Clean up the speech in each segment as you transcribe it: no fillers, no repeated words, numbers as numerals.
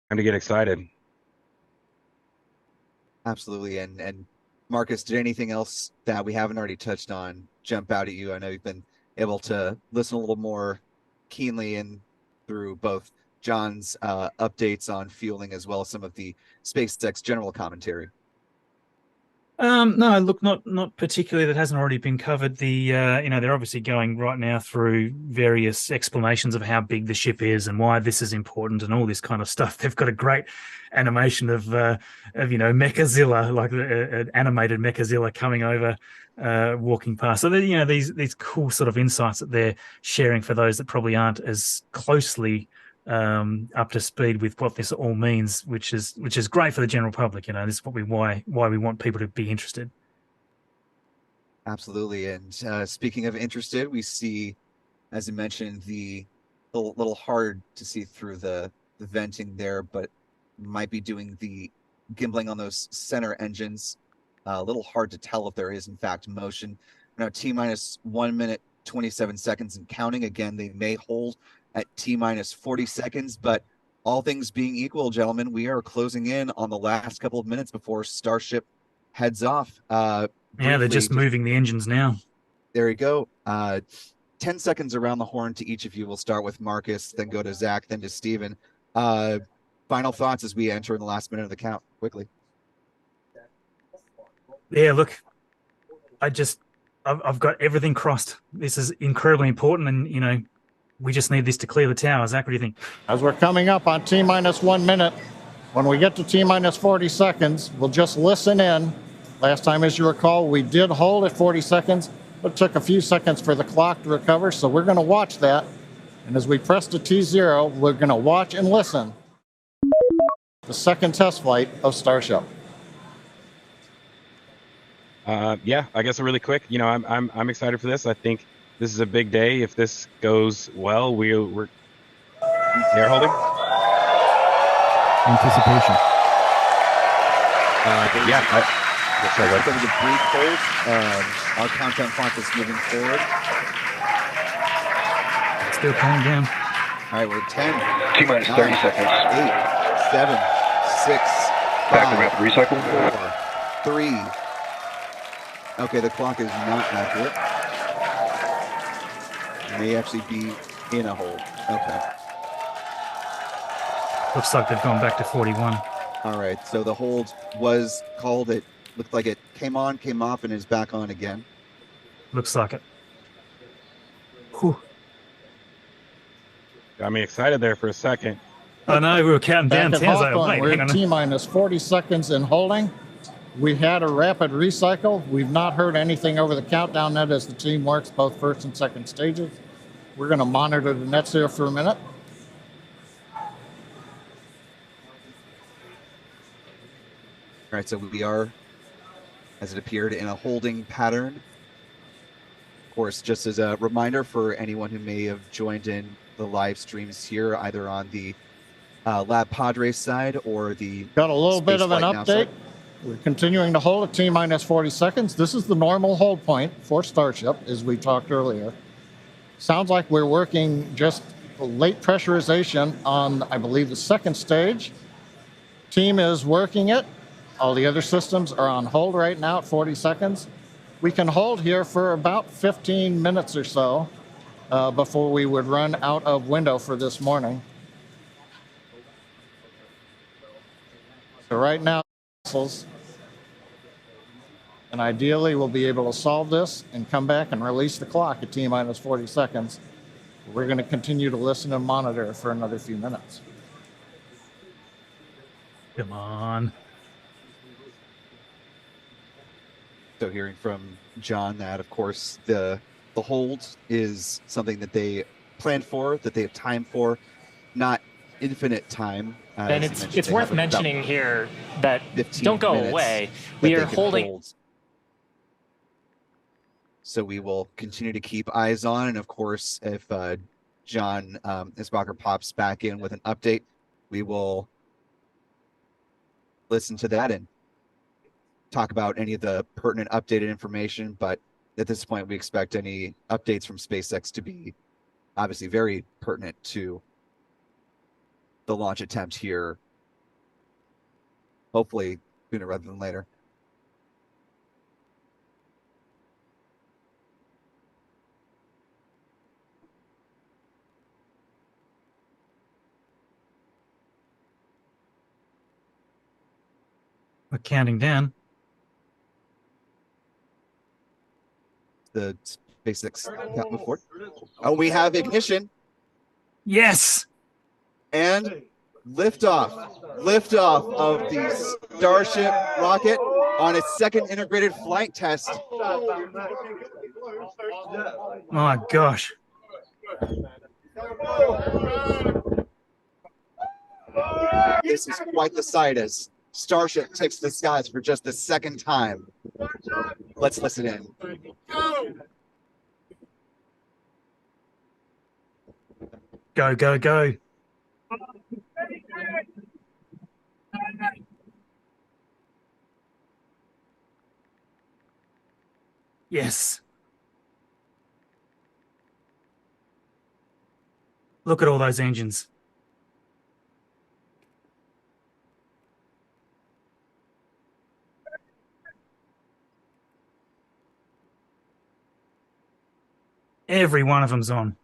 Time to get excited. Absolutely. And Marcus, did anything else that we haven't already touched on jump out at you? I know you've been able to listen a little more keenly and through both John's updates on fueling as well as some of the SpaceX general commentary. No, look, not particularly. That hasn't already been covered. They're obviously going right now through various explanations of how big the ship is and why this is important and all this kind of stuff. They've got a great animation of Mechazilla, like an animated Mechazilla coming over, walking past. So these cool sort of insights that they're sharing for those that probably aren't as closely up to speed with what this all means, which is great for the general public. This is why we want people to be interested. Absolutely. And speaking of interested, we see, as you mentioned, the little hard to see through the venting there, but might be doing the gimbling on those center engines. A little hard to tell if there is in fact motion. Now T minus 1 minute 27 seconds and counting. Again, they may hold at T minus 40 seconds, but all things being equal, gentlemen, we are closing in on the last couple of minutes before Starship heads off. Yeah, they're Briefly, just just moving the engines now. there you go. 10 seconds around the horn to each of you. We'll start with Marcus, then go to Zach, then to Steven. Uh, Final thoughts as we enter in the last minute of the count, quickly. Yeah, look, I've got everything crossed. This is incredibly important, and we just need this to clear the tower. Zach, what do you think? As we're coming up on T minus 1 minute, when we get to T minus 40 seconds, we'll just listen in. Last time, as you recall, we did hold at 40 seconds, but it took a few seconds for the clock to recover. So we're going to watch that. And as we press to T0, we're going to watch and listen the second test flight of Starship. Yeah, I guess really quick. I'm excited for this. I think this is a big day. If this goes well, we're air holding. Anticipation. Yeah. Sorry, that was a brief hold. Our countdown clock is moving forward. Still counting down. All right, we're 10. T minus 30 seconds. 8, 7, 6, Back to 5, ramp recycle. 4, 3. Okay, the clock is not accurate. It may actually be in a hold. Okay. Looks like they've gone back to 41. All right, so the hold was called. It looked like it came on, came off, and is back on again. Looks like it. Whew. Got me excited there for a second. I know, we were counting down. Back at Hawthorne, we're at T minus 40 seconds in holding. We had a rapid recycle. We've not heard anything over the countdown net as the team works both first and second stages. We're going to monitor the nets here for a minute. All right, so we are, as it appeared, in a holding pattern. Of course, just as a reminder for anyone who may have joined in the live streams here, either on the Lab Padres side or the Got a little bit of an Spaceflight Now update. side. We're continuing to hold at T minus 40 seconds. This is the normal hold point for Starship, as we talked earlier. Sounds like we're working just late pressurization on, I believe, the second stage. Team is working it. All the other systems are on hold right now at 40 seconds. We can hold here for about 15 minutes or so before we would run out of window for this morning. So right now, and ideally we'll be able to solve this and come back and release the clock at T minus 40 seconds. We're going to continue to listen and monitor for another few minutes. Come on. So hearing from John that, of course, the hold is something that they planned for, that they have time for, not infinite time. And it's worth mentioning here that don't go away. We are holding. Hold. So we will continue to keep eyes on, and of course, if John Isbacher pops back in with an update, we will listen to that and talk about any of the pertinent updated information. But at this point, we expect any updates from SpaceX to be obviously very pertinent to the launch attempt here hopefully sooner rather than later. We're counting down. The SpaceX count before. Oh, we have ignition. Yes. And liftoff of the Starship rocket on its second integrated flight test. My gosh. This is quite the sight as Starship takes the skies for just the second time. Let's listen in. Go, go, go. Yes. Look at all those engines. Every one of them's on.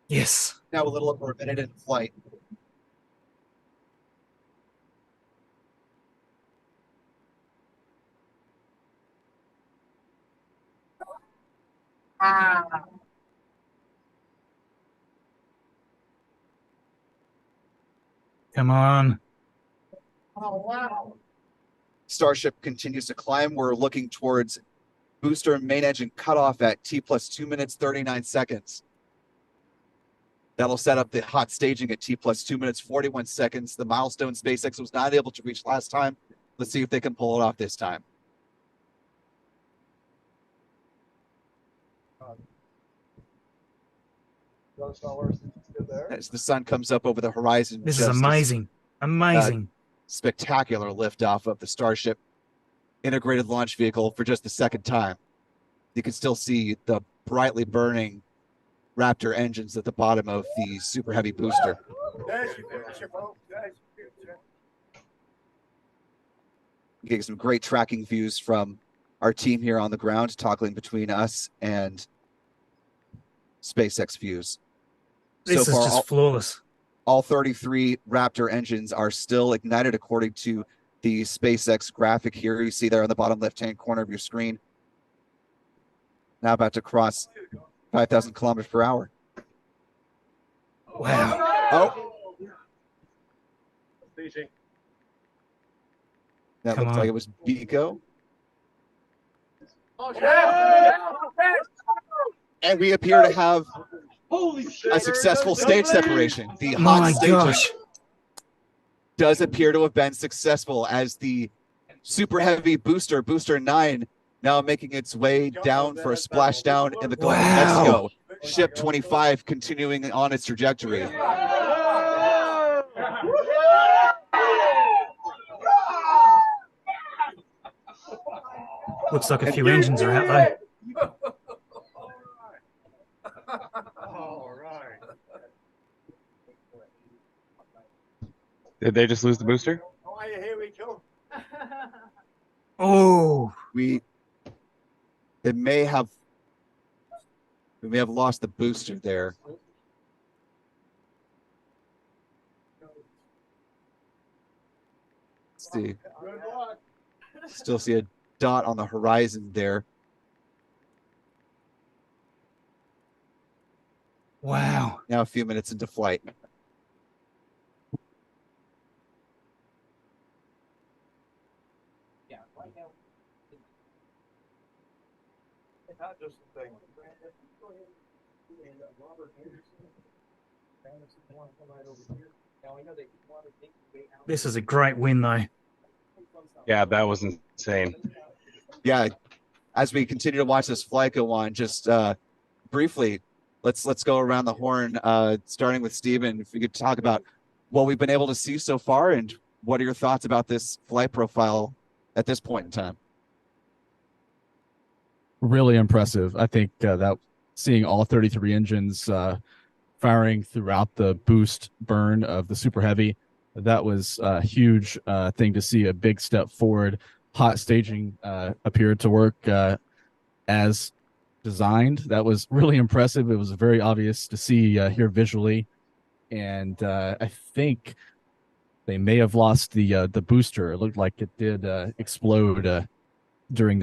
Yes. Now a little over a minute in flight. Come on. Oh, wow. Starship continues to climb. We're looking towards booster main engine cutoff at T plus 2 minutes, 39 seconds. That'll set up the hot staging at T plus 2 minutes, 41 seconds. The milestone SpaceX was not able to reach last time. Let's see if they can pull it off this time. As the sun comes up over the horizon. This is amazing. Amazing. Spectacular liftoff of the Starship integrated launch vehicle for just the second time. You can still see the brightly burning Raptor engines at the bottom of the Super Heavy booster. Getting some great tracking views from our team here on the ground, toggling between us and SpaceX views. This is just flawless. All 33 Raptor engines are still ignited according to the SpaceX graphic here. You see there on the bottom left-hand corner of your screen. Now about to cross 5,000 kilometers per hour. Wow. Oh. That looks like it was Bico. And we appear to have a successful stage separation. The hot staging does appear to have been successful as the Super Heavy booster, Booster 9, now making its way down for a splashdown in the Gulf of Mexico. Ship 25 continuing on its trajectory. Looks like a few engines are out though. Did they just lose the booster? Here we go. Oh, we may have lost the booster there. Let's see. Still see a dot on the horizon there. wow. Now a few minutes into flight. This is a great win though. Yeah, that was insane. Yeah, as we continue to watch this flight go on, just briefly, let's go around the horn, starting with Steven. If you could talk about what we've been able to see so far and what are your thoughts about this flight profile at this point in time. Really impressive. I think that seeing all 33 engines firing throughout the boost burn of the Super Heavy, that was a huge thing to see. A big step forward. Hot staging appeared to work as designed. That was really impressive. It was very obvious to see here visually, and I think they may have lost the booster. It looked like it did explode during that.